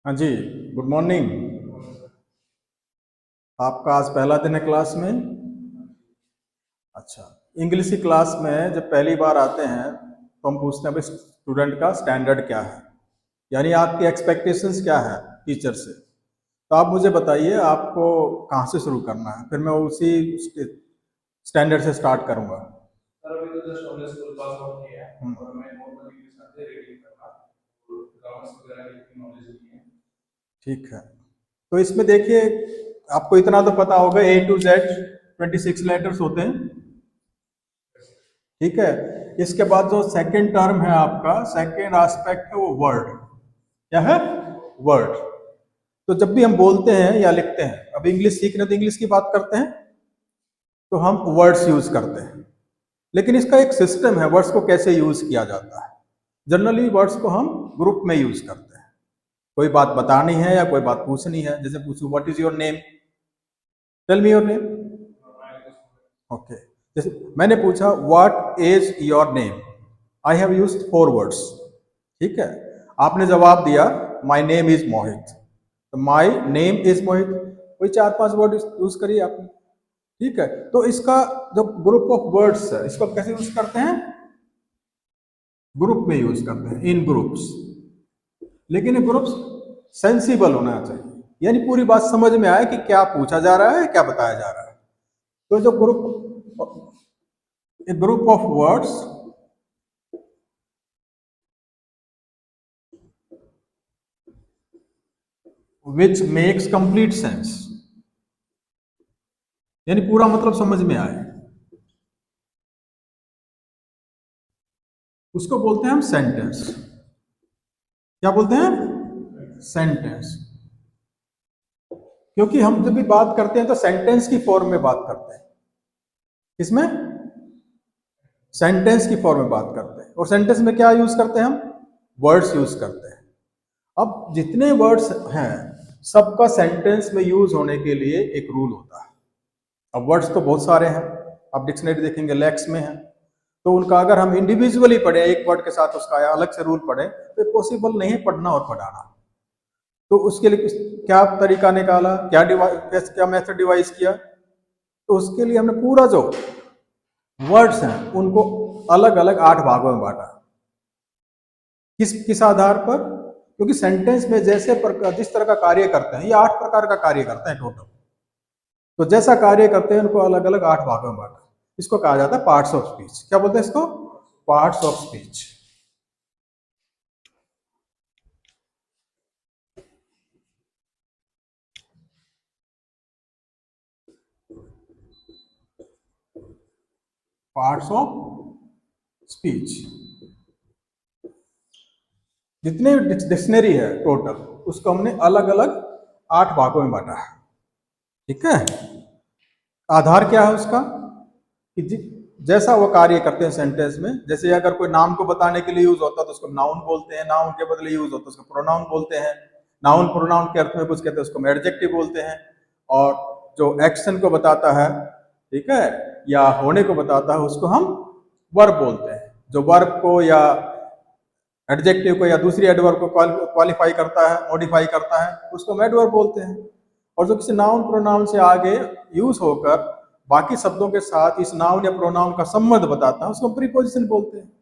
हाँ जी। Good morning. आपका आज पहला दिन है क्लास में। अच्छा। इंग्लिश की क्लास में जब पहली बार आते हैं तो हम पूछते हैं भाई स्टूडेंट का स्टैंडर्ड क्या है, यानी आपकी एक्सपेक्टेशंस क्या है टीचर से। तो आप मुझे बताइए आपको कहाँ से शुरू करना है, फिर मैं उसी स्टैंडर्ड से स्टार्ट करूँगा। सर अभी तो जस्ट हमने स्कूल पास आउट किया है हम्म, और मैं नॉर्मल इंग्लिश आते रीडिंग करना और ग्रामर्स वगैरह की इतनी नॉलेज नहीं है। ठीक है। तो इसमें देखिए, आपको इतना तो पता होगा A to Z 26 लेटर्स होते हैं। ठीक है। इसके बाद जो सेकंड टर्म है आपका, सेकंड एस्पेक्ट है वो वर्ड। क्या है? वर्ड। तो जब भी हम बोलते हैं या लिखते हैं, अब इंग्लिश सीख रहे तो इंग्लिश की बात करते हैं तो हम वर्ड्स यूज करते हैं, लेकिन इसका एक सिस्टम है वर्ड्स को कैसे यूज किया जाता है। जनरली वर्ड्स को हम ग्रुप में यूज करते हैं। कोई बात बतानी है या कोई बात पूछनी है, जैसे पूछू what is your name, tell me your name. Okay. जैसे मैंने पूछा what is your name, I have used 4 words. ठीक है। आपने जवाब दिया माय नेम इज मोहित, तो माय नेम इज मोहित, कोई 4-5 वर्ड यूज करिए आपने। ठीक है। तो इसका जो ग्रुप ऑफ वर्ड्स है इसको कैसे यूज करते हैं? ग्रुप में यूज करते हैं, इन ग्रुप्स। लेकिन ये ग्रुप्स सेंसिबल होना चाहिए, यानी पूरी बात समझ में आए कि क्या पूछा जा रहा है, क्या बताया जा रहा है। तो जो group of words which makes complete sense, यानी पूरा मतलब समझ में आए, उसको बोलते हैं हम सेंटेंस। क्या बोलते हैं? सेंटेंस। क्योंकि हम जब भी बात करते हैं तो सेंटेंस की फॉर्म में बात करते हैं। किसमें? सेंटेंस की फॉर्म में बात करते हैं। और सेंटेंस में क्या यूज करते हैं हम? वर्ड्स यूज करते हैं। अब जितने वर्ड्स हैं सबका सेंटेंस में यूज होने के लिए एक रूल होता है। अब वर्ड्स तो बहुत सारे हैं, आप डिक्शनरी देखेंगे लैक्स में है, तो उनका अगर हम इंडिविजुअली पढ़े एक वर्ड के साथ उसका अलग से रूल पढ़े तो पॉसिबल नहीं पढ़ना और पढ़ाना। तो उसके लिए क्या तरीका निकाला, क्या मेथड डिवाइस किया? तो उसके लिए हमने पूरा जो वर्ड्स हैं उनको अलग अलग 8 भागों में बांटा। किस किस आधार पर? क्योंकि सेंटेंस में जैसे जिस तरह का कार्य करते हैं, ये 8 प्रकार का कार्य करते हैं टोटल। तो जैसा कार्य करते हैं उनको अलग अलग 8 भागों में बांटा। इसको कहा जाता है पार्ट्स ऑफ स्पीच। क्या बोलते हैं इसको? Parts of speech. Parts of speech. जितने डिक्शनरी है टोटल उसको हमने अलग अलग 8 भागों में बांटा है। ठीक है। आधार क्या है उसका? कि जैसा वो कार्य करते हैं सेंटेंस में, जैसे अगर कोई नाम को बताने के लिए यूज होता है तो उसको नाउन बोलते हैं, नाउन के बदले यूज होता है उसको प्रोनाउन बोलते हैं, नाउन प्रोनाउन के अर्थ में कुछ कहते हैं उसको एडजेक्टिव बोलते हैं, और जो एक्शन को बताता है, ठीक है, या होने को बताता है उसको हम वर्ब बोलते हैं। जो वर्ब को या एडजेक्टिव को या दूसरी एडवर्ब को क्वालिफाई करता है, मॉडिफाई करता है, उसको हम एडवर्ब बोलते हैं। और जो किसी नाउन प्रोनाउन से आगे यूज होकर बाकी शब्दों के साथ इस नाउन या प्रोनाउन का संबंध बताता है उसको हम प्रीपोजिशन बोलते हैं।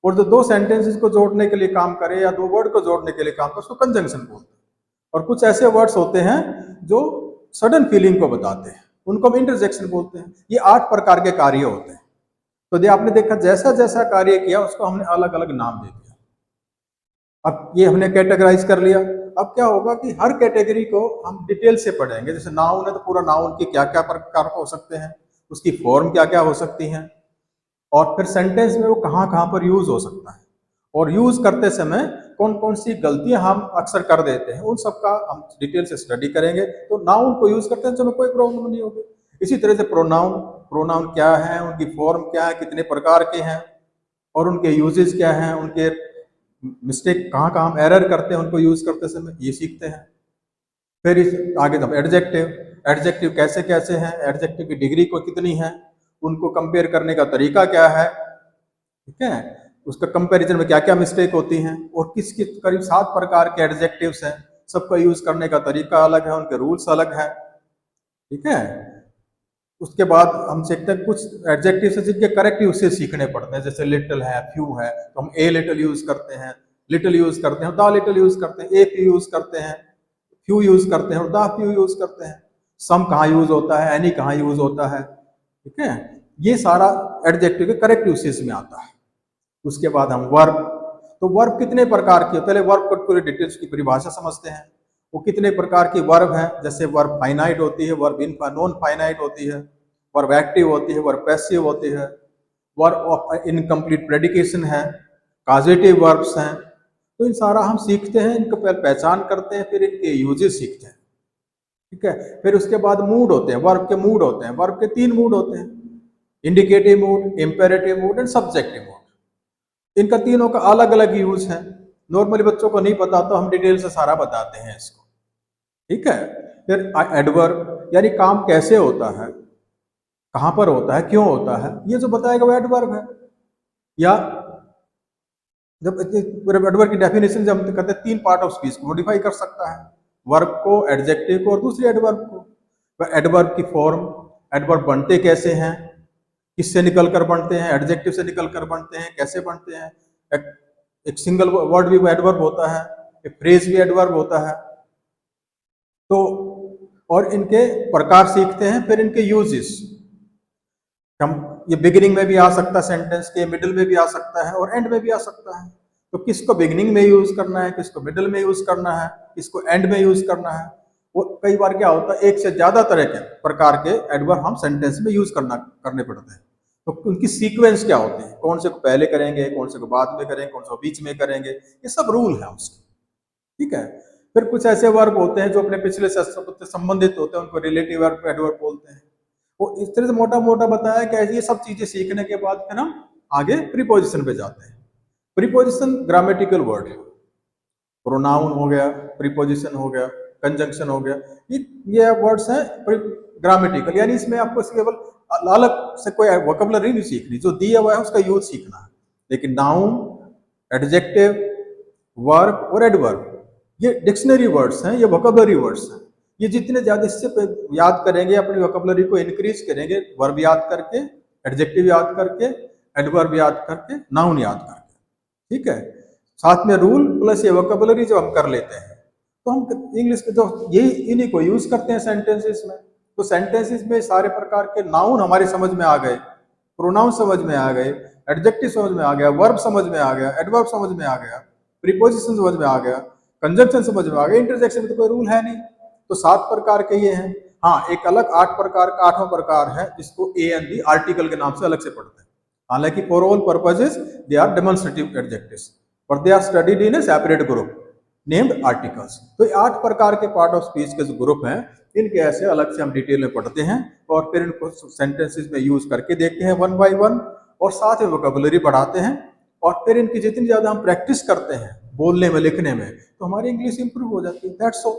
और जो 2 सेंटेंसेस को जोड़ने के लिए काम करे या 2 वर्ड को जोड़ने के लिए काम करे उसको कंजंक्शन बोलते हैं। और कुछ ऐसे वर्ड्स होते हैं जो सडन फीलिंग को बताते हैं, उनको हम इंटरजेक्शन बोलते हैं। ये 8 प्रकार के कार्य होते हैं। तो आपने देखा जैसा जैसा कार्य किया उसको हमने अलग अलग नाम दे दिया। अब ये हमने कैटेगराइज कर लिया। अब क्या होगा कि हर कैटेगरी को हम डिटेल से पढ़ेंगे। जैसे नाउन है तो पूरा नाउन के क्या क्या प्रकार हो सकते हैं, उसकी फॉर्म क्या क्या हो सकती हैं, और फिर सेंटेंस में वो कहाँ कहाँ पर यूज हो सकता है, और यूज करते समय कौन कौन सी गलतियां हम अक्सर कर देते हैं, उन सब का हम डिटेल से स्टडी करेंगे। तो नाउन को यूज करते हैं तो कोई प्रॉब्लम नहीं होगी। इसी तरह से प्रोनाउन, प्रोनाउन क्या है, उनकी फॉर्म क्या है, कितने प्रकार के हैं, और उनके यूजेस क्या हैं, उनके मिस्टेक कहाँ कहाँ हम एरर करते हैं उनको यूज करते समय, ये सीखते हैं। फिर इस आगे जब एडजेक्टिव, एडजेक्टिव कैसे कैसे हैं, एडजेक्टिव की डिग्री को कितनी है, उनको कंपेयर करने का तरीका क्या है, ठीक है, उसका कंपैरिजन में क्या क्या मिस्टेक होती हैं, और किस किस करीब 7 प्रकार के एडजेक्टिव्स हैं, सबका यूज करने का तरीका अलग है, उनके रूल्स अलग है, ठीक है। उसके बाद हम सीखते हैं कुछ एडजेक्टिव से जिनके करेक्ट यूसेज सीखने पड़ते हैं, जैसे लिटिल है, फ्यू है, तो हम ए लिटिल यूज करते हैं, लिटिल यूज करते हैं, द लिटिल यूज करते हैं, ए फ्यू यूज करते हैं, फ्यू यूज करते हैं और द फ्यू यूज करते हैं। सम कहाँ यूज होता है, एनी कहाँ यूज होता है, ठीक है। ये सारा एडजेक्टिव के करेक्ट यूसेज में आता है। उसके बाद हम वर्ब, तो वर्ब कितने प्रकार की, पहले वर्ब को पूरी डिटेल्स की परिभाषा समझते हैं। वो कितने प्रकार की वर्ब है, जैसे वर्ब फाइनाइट होती है, वर्ब नॉन फाइनाइट होती है, वर्ब एक्टिव होती है, वर्ब पैसिव होती है, वर्ब ऑफ इनकम्प्लीट प्रेडिकेशन है, काजेटिव वर्ब्स हैं। तो इन सारा हम सीखते हैं, इनको पहचान करते हैं, फिर इनके यूजेस सीखते हैं, ठीक है। फिर उसके बाद मूड होते हैं, वर्ब के मूड होते हैं। वर्ब के 3 मूड होते हैं, indicative mood, imperative mood and subjective mood. इनका तीनों का अलग अलग यूज है। नॉर्मली बच्चों को नहीं पता तो हम डिटेल से सारा बताते हैं इसको, ठीक है। फिर एडवर्ब, यानी काम कैसे होता है, कहां पर होता है, क्यों होता है, ये जो बताएगा वो एडवर्ब है। या जब एडवर्ब की डेफिनेशन जब हम कहते हैं 3 पार्ट ऑफ स्पीच को मॉडिफाई कर सकता है, वर्ब को, एडजेक्टिव को और दूसरे एडवर्ब को। एडवर्ब की फॉर्म, एडवर्ब बनते कैसे हैं, किससे निकलकर बनते हैं, एडजेक्टिव से निकलकर बनते हैं, कैसे बनते हैं। एक सिंगल वर्ड भी एडवर्ब होता है, एक फ्रेज भी एडवर्ब होता है। तो और इनके प्रकार सीखते हैं, फिर इनके यूजेस। हम ये बिगिनिंग में भी आ सकता है सेंटेंस के, मिडिल में भी आ सकता है और एंड में भी आ सकता है। तो किसको बिगिनिंग में यूज करना है, किसको मिडिल में यूज करना है, किसको एंड में यूज करना है। वो कई बार क्या होता है, एक से ज्यादा तरह के प्रकार के एडवर्ब हम सेंटेंस में यूज करने पड़ते हैं। तो उनकी सीक्वेंस क्या होते हैं, कौन से को पहले करेंगे, कौन से को बाद में करेंगे, कौन से को बीच में करेंगे, ये सब रूल है उसके, ठीक है। फिर कुछ ऐसे वर्ब होते हैं जो अपने पिछले शब्द से संबंधित होते हैं, उनको रिलेटिव एडवर्ब बोलते हैं। वो इस तरह से मोटा मोटा बताया कि ये सब चीजें सीखने के बाद फिर हम आगे प्रीपोजिशन पे जाते हैं। प्रीपोजिशन ग्रामेटिकल वर्ड है, प्रोनाउन हो गया, प्रीपोजिशन हो गया, कंजंक्शन हो गया, ये वर्ड्स हैं ग्रामेटिकल, यानी इसमें आपको केवल अलग से कोई वोकैबुलरी नहीं सीखनी, जो दिया हुआ है उसका यूज सीखना है। लेकिन नाउन, एडजेक्टिव, वर्ब और एडवर्ब ये डिक्शनरी वर्ड्स हैं, ये वोकैबुलरी वर्ड्स हैं। ये जितने ज्यादा इससे याद करेंगे, अपनी वोकैबुलरी को इंक्रीज करेंगे, वर्ब याद करके, एडजेक्टिव याद करके, एडवर्ब याद करके, नाउन याद करके, ठीक है। साथ में रूल प्लस ये वोकैबुलरी जो हम कर लेते हैं, तो हम इंग्लिश में जो यही इन्हीं को यूज करते हैं सेंटेंसेस में। तो सेंटेंसेस में सारे प्रकार के नाउन हमारे समझ में आ गए, प्रोनाउन समझ में आ गए, एडजेक्टिव समझ में आ गया, वर्ब समझ में आ गया, एडवर्ब समझ में आ गया, प्रीपोजिशन समझ में आ गया, कंजंक्शन समझ में आ गया, इंटरजेक्शन में तो कोई रूल है नहीं। तो 7 प्रकार के ये हैं। हाँ, एक अलग 8 प्रकार का 8वां प्रकार है जिसको ए एंड बी आर्टिकल के नाम से अलग से पढ़ते हैं। हालांकि for all purposes they are demonstrative adjectives, but they are studied in a separate group named articles. तो ये 8 प्रकार के पार्ट ऑफ स्पीच के जो ग्रुप हैं, इनके ऐसे अलग से हम डिटेल में पढ़ते हैं और फिर इनको सेंटेंसेस में यूज करके देखते हैं 1 बाय 1 और साथ में वोकैबुलरी बढ़ाते हैं। और फिर इनकी जितनी ज्यादा हम प्रैक्टिस करते हैं बोलने में, लिखने में, तो हमारी इंग्लिश इंप्रूव हो जाती है। That's all.